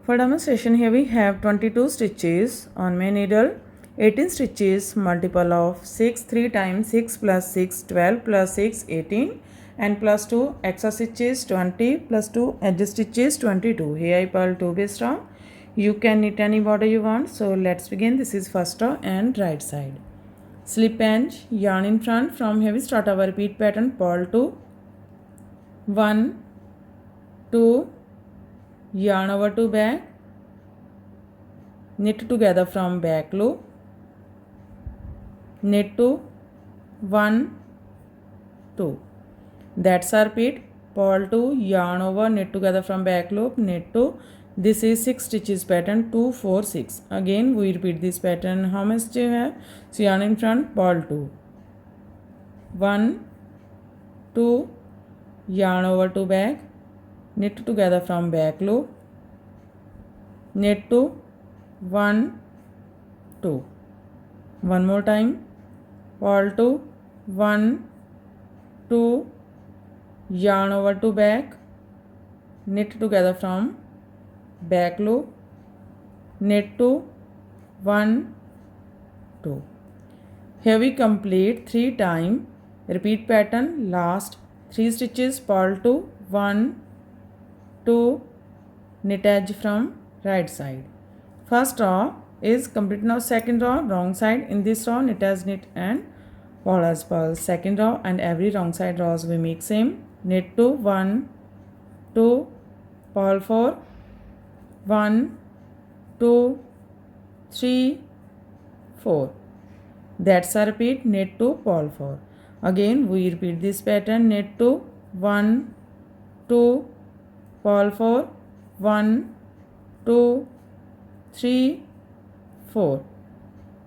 For demonstration, here we have 22 stitches on main needle, 18 stitches multiple of 6, 3 times 6 plus 6, 12 plus 6, 18 and plus 2 extra stitches 20 plus 2 edge stitches 22. Here I purl 2 base row. You can knit any border you want. So let's begin. This is first row and right side. Slip edge, yarn in front. From here we start our repeat pattern. Purl 2, 1, 2, yarn over to back, knit together from back loop, knit to 1, 2. That's our repeat. Purl 2, yarn over, knit together from back loop, knit to. This is 6 stitches pattern, 2, 4, 6. Again we repeat this pattern. How much do you have? So yarn in front, purl 2, 1, 2, yarn over to back, knit together from back loop, knit to 1, 2. One more time, purl 2, 1, 2, yarn over to back, knit together from back loop, knit to 1, 2. Here we complete 3 times repeat pattern. Last 3 stitches, purl 2, 1, 2, knit edge from right side. First row is complete. Now second row, wrong side. In this row, knit as knit and purl as purl. Second row and every wrong side rows we make same. Knit to 1, 2, purl 4, 1, 2, 3, 4. That's a repeat. Knit to purl 4. Again we repeat this pattern. Knit to 1, 2, purl 4, 1, 2, 3, 4.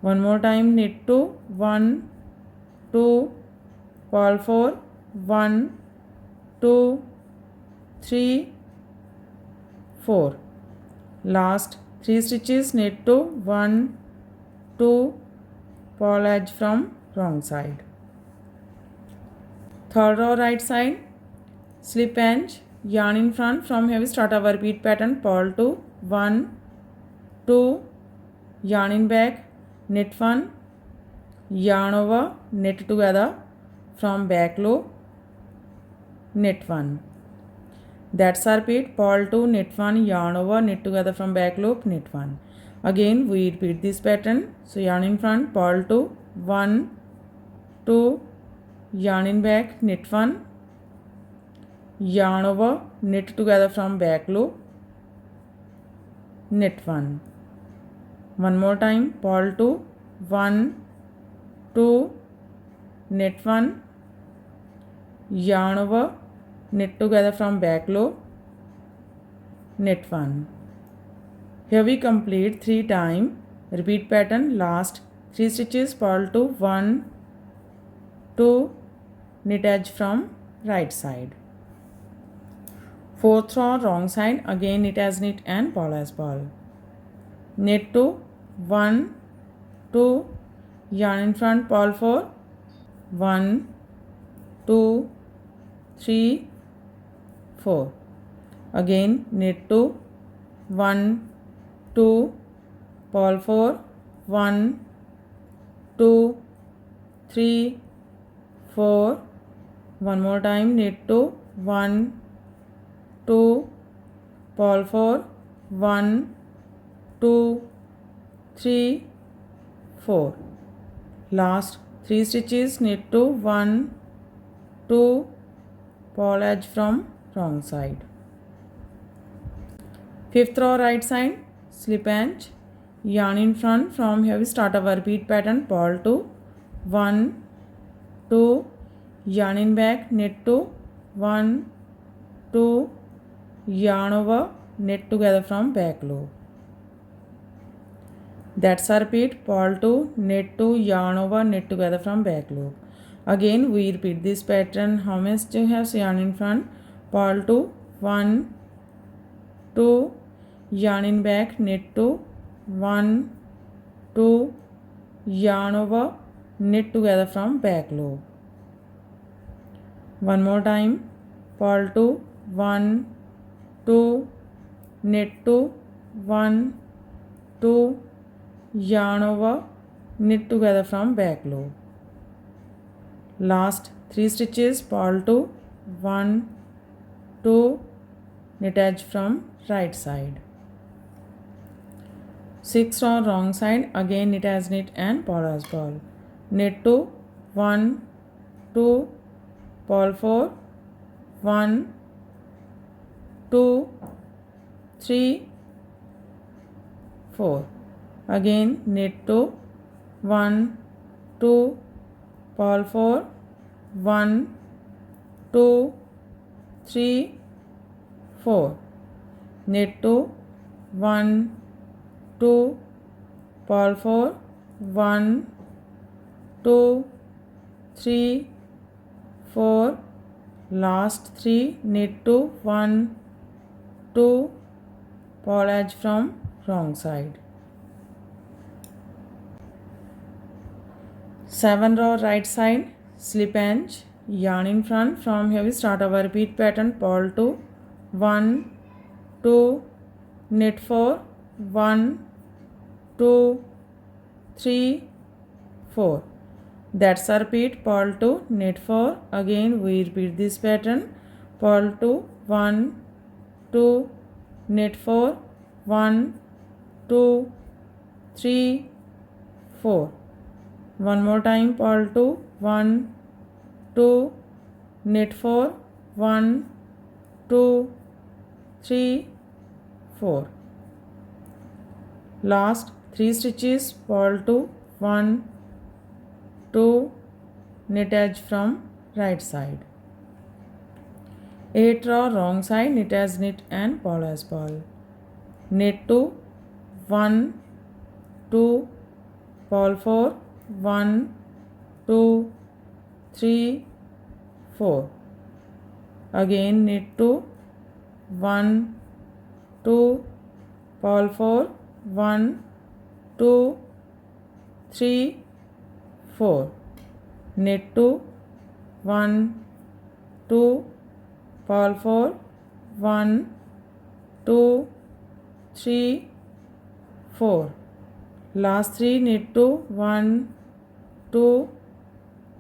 One more time, knit to 1, 2, purl 4, 1, 2, 3, 4. Last 3 stitches, knit to 1, 2, purl edge from wrong side. Third row right side, slip edge, yarn in front. From here we start our repeat pattern. Purl 2, 1, 2, yarn in back, knit 1, yarn over, knit together from back loop, knit 1. That's our repeat. Purl 2, knit 1, yarn over, knit together from back loop, knit 1. Again we repeat this pattern. So yarn in front, purl 2, 1, 2, yarn in back, knit 1, yarn over, knit together from back loop, knit 1. One more time, purl 2, 1, 2, knit 1, yarn over, knit together from back loop, knit 1. Here we complete 3 times repeat pattern. Last 3 stitches, purl 2, 1, 2, knit edge from right side. Fourth row, wrong side. Again knit as knit and purl as purl. Knit to 1, 2, yarn in front, purl 4, 1, 2, 3, 4. Again knit to 1, 2, purl 4, 1, 2, 3, 4. One more time, knit to 1, 2, purl 4, 1, 2, 3, 4. Last 3 stitches, knit to 1, 2, purl edge from wrong side. Fifth row right side, slip edge, yarn in front. From here we start our repeat pattern. Purl 2, 1, 2, yarn in back, knit to 1, 2, yarn over, knit together from back loop. That's our repeat. Purl 2, knit 2, yarn over, knit together from back loop. Again we repeat this pattern. How much do you have? So yarn in front, purl 2, 1, 2, yarn in back, knit to 1, 2, yarn over, knit together from back loop. One more time, purl 2, 1, 2, knit to 1 2 yarn over, knit together from back loop. Last 3 stitches, purl 2 1 2, knit edge from right side. 6 row wrong side, again knit as knit and purl as purl. Knit 2 1 2, purl 4 1 2 3 4, again knit 2 1 2, purl 4 1 2 3 4, knit 2 1 2, purl 4 1 2 3 4, last 3, knit 2 1 2, purl edge from wrong side. 7 row right side, slip edge, yarn in front. From here we start our repeat pattern, purl 2 1 2, knit 4 1 2 3 4. That's our repeat, purl 2 knit 4. Again we repeat this pattern, purl 2 1 2, knit 4 1 2 3 4. One more time, purl 2 1 2, knit 4 1 2 3 4. Last 3 stitches, purl 2 1 2, knit edge from right side. 8 row wrong side, knit as knit and purl as purl. Knit 2 1 2, purl 4 1 2 3 4, again knit 2 1 2, purl 4 1 2 3 4, knit 2 1 2, purl 4 1 2 3 4, last 3, knit 2 1 2,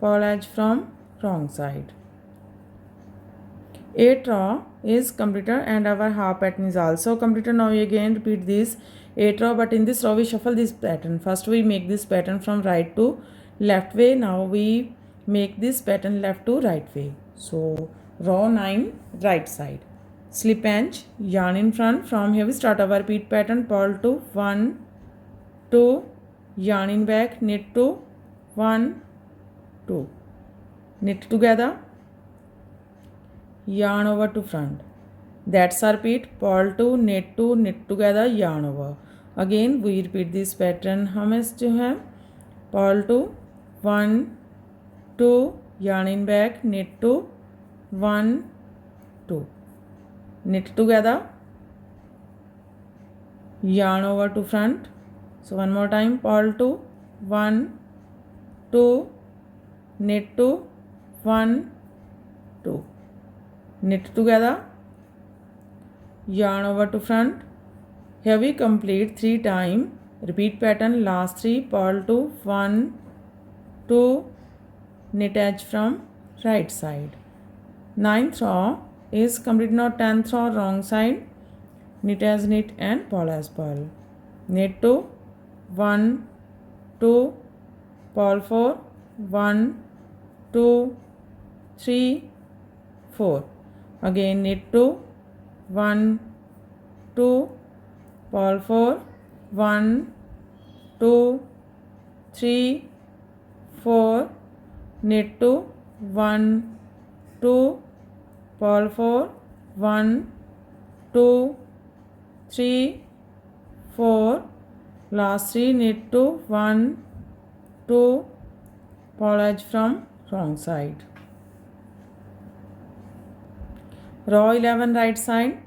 purl edge from wrong side. 8 row is completed and our half pattern is also completed. Now we again repeat this 8 row, but in this row we shuffle this pattern. First we make this pattern from right to left way. Now we make this pattern left to right way. So row 9 right side, slip edge, yarn in front. From here we start our repeat pattern, purl 2 1 2, yarn in back, knit 2 1 2, knit together, yarn over to front. That's our repeat, purl 2 knit 2, knit together, yarn over. Again we repeat this pattern. हम जो है purl 2 1 2, yarn in back, knit 2 1 2, knit together, yarn over to front. So one more time, purl 2 1 2, knit 2 1 2, knit together, yarn over to front. Here we complete 3 times repeat pattern. Last 3, purl 2 1 2, knit edge from right side. 9th row is complete. Now 10th row wrong side, knit as knit and purl as purl. Knit 2 1 2, purl 4 1 2 3 4, again knit 2 1 2, purl 4 1 2 3 4, knit 2 1 2, purl 4 1 2 3 4, last 3, knit 2 1 2, purl edge from wrong side. Row 11 right side,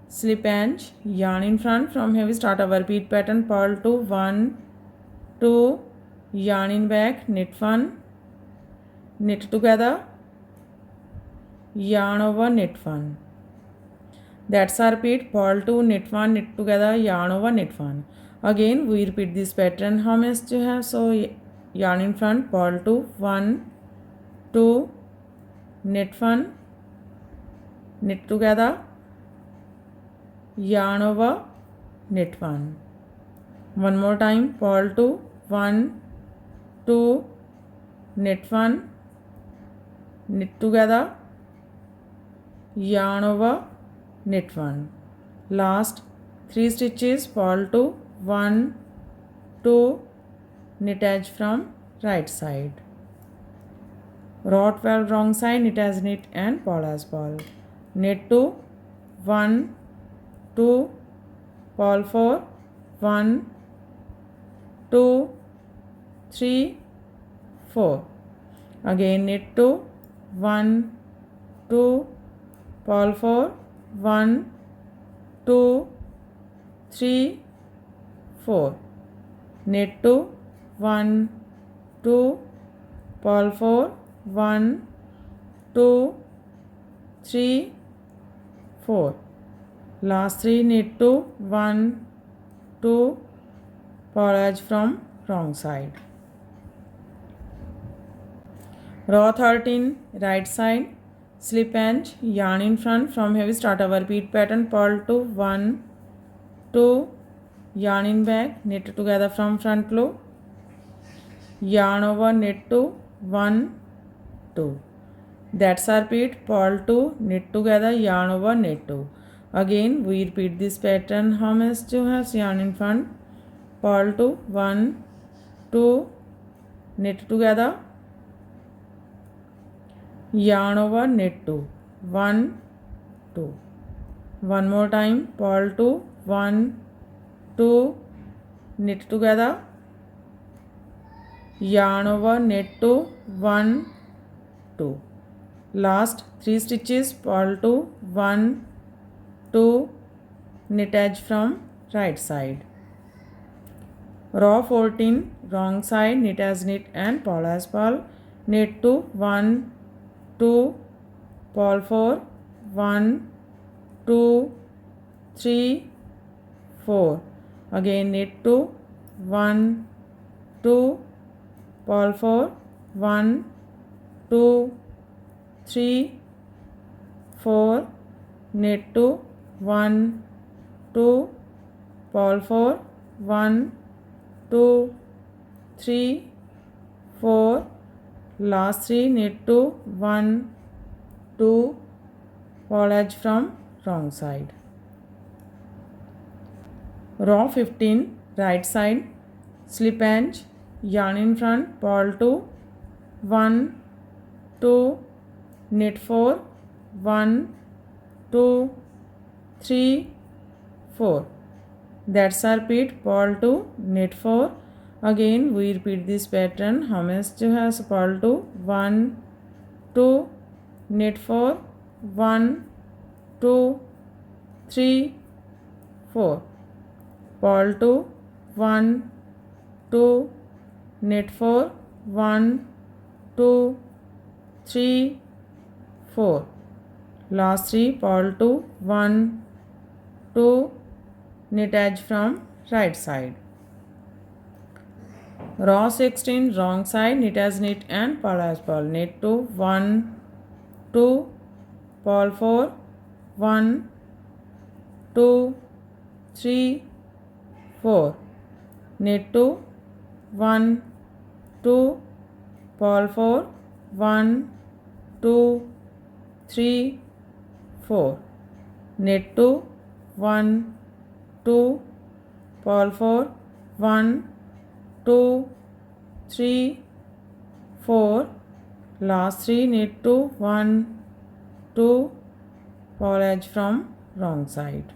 slip edge, yarn in front. From here we start our repeat pattern, purl 2 1 2, yarn in back, knit 1, knit together, yarn over, knit 1. That's our repeat. Purl 2, knit 1, knit together, yarn over, knit 1. Again we repeat this pattern. How many do you have? So yarn in front, purl 2, 1, 2, knit 1, knit together, yarn over, knit 1. One more time, purl 2, 1, 2, knit 1, knit together, yarn over, knit 1. Last 3 stitches, purl 2, 1, 2, knit edge from right side. Row 12 wrong side, knit as knit and purl as purl. Knit 2, 1, 2, purl 4, 1, 2, 3, 4. Again knit 2, 1, 2, purl 4, 1, 2, 3, 4. Knit 2, 1, 2, purl 4, 1, 2, 3, 4. Last 3 knit 2, 1, 2, purl edge from wrong side. Row 13 right side, slip edge, yarn in front. From here we start our repeat pattern. Purl 2, 1, 2, yarn in back, knit together from front loop, yarn over, knit 2, 1, 2. That's our repeat. Purl 2, knit together, yarn over, knit 2. Again we repeat this pattern. How many do you have? Yarn in front, purl 2, 1, 2, knit together, yarn over, knit 2, 1, 2. One more time, purl 2, 1, 2, knit together, yarn over, knit 2, 1, 2. Last 3 stitches, purl 2, 1, 2, knit edge from right side. Row 14 wrong side, knit as knit and purl as purl. Knit 2, 1, 2, purl 4, 1, 2, 3, 4. Again knit 2, 1, 2, purl 4, 1, 2, 3, 4, knit 2, 1, 2, purl 4, 1, 2, 3, 4. Last 3 knit 2, 1, 2, purl edge from wrong side. Row 15 right side, slip edge, yarn in front, purl 2, 1, 2, knit 4, 1, 2, 3, 4. That's our repeat. Purl 2, knit 4. Again we repeat this pattern. How many do you have? Purl 2, 1, 2, knit 4, 1, 2, 3, 4. Purl 2, 1, 2, knit 4, 1, 2, 3, 4. Last 3, purl 2, 1, 2, knit edge from right side. Row 16 wrong side, knit as knit and purl as purl. Knit 2, 1, 2, purl 4, 1, 2, 3, 4. Knit 2, 1, 2, purl 4, 1, 2, 3, 4. Knit 2, 1, 2, purl 4, 1, 2, 3, 4. Last 3 knit 2, 1, 2, purl edge from wrong side.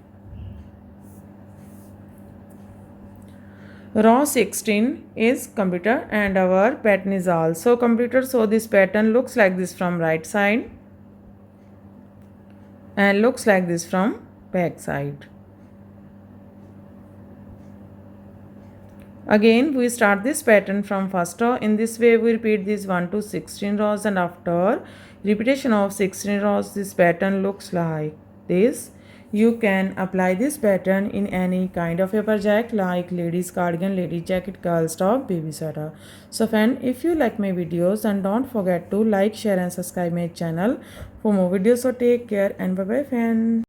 Row 16 is computer and our pattern is also computer. So this pattern looks like this from right side and looks like this from back side. Again we start this pattern from first row. In this way we repeat these 1 to 16 rows, and after repetition of 16 rows this pattern looks like this. You can apply this pattern in any kind of a project like ladies cardigan, ladies jacket, girls top, baby sweater. So friend, if you like my videos, then don't forget to like, share and subscribe my channel for more videos. So take care and bye bye friend.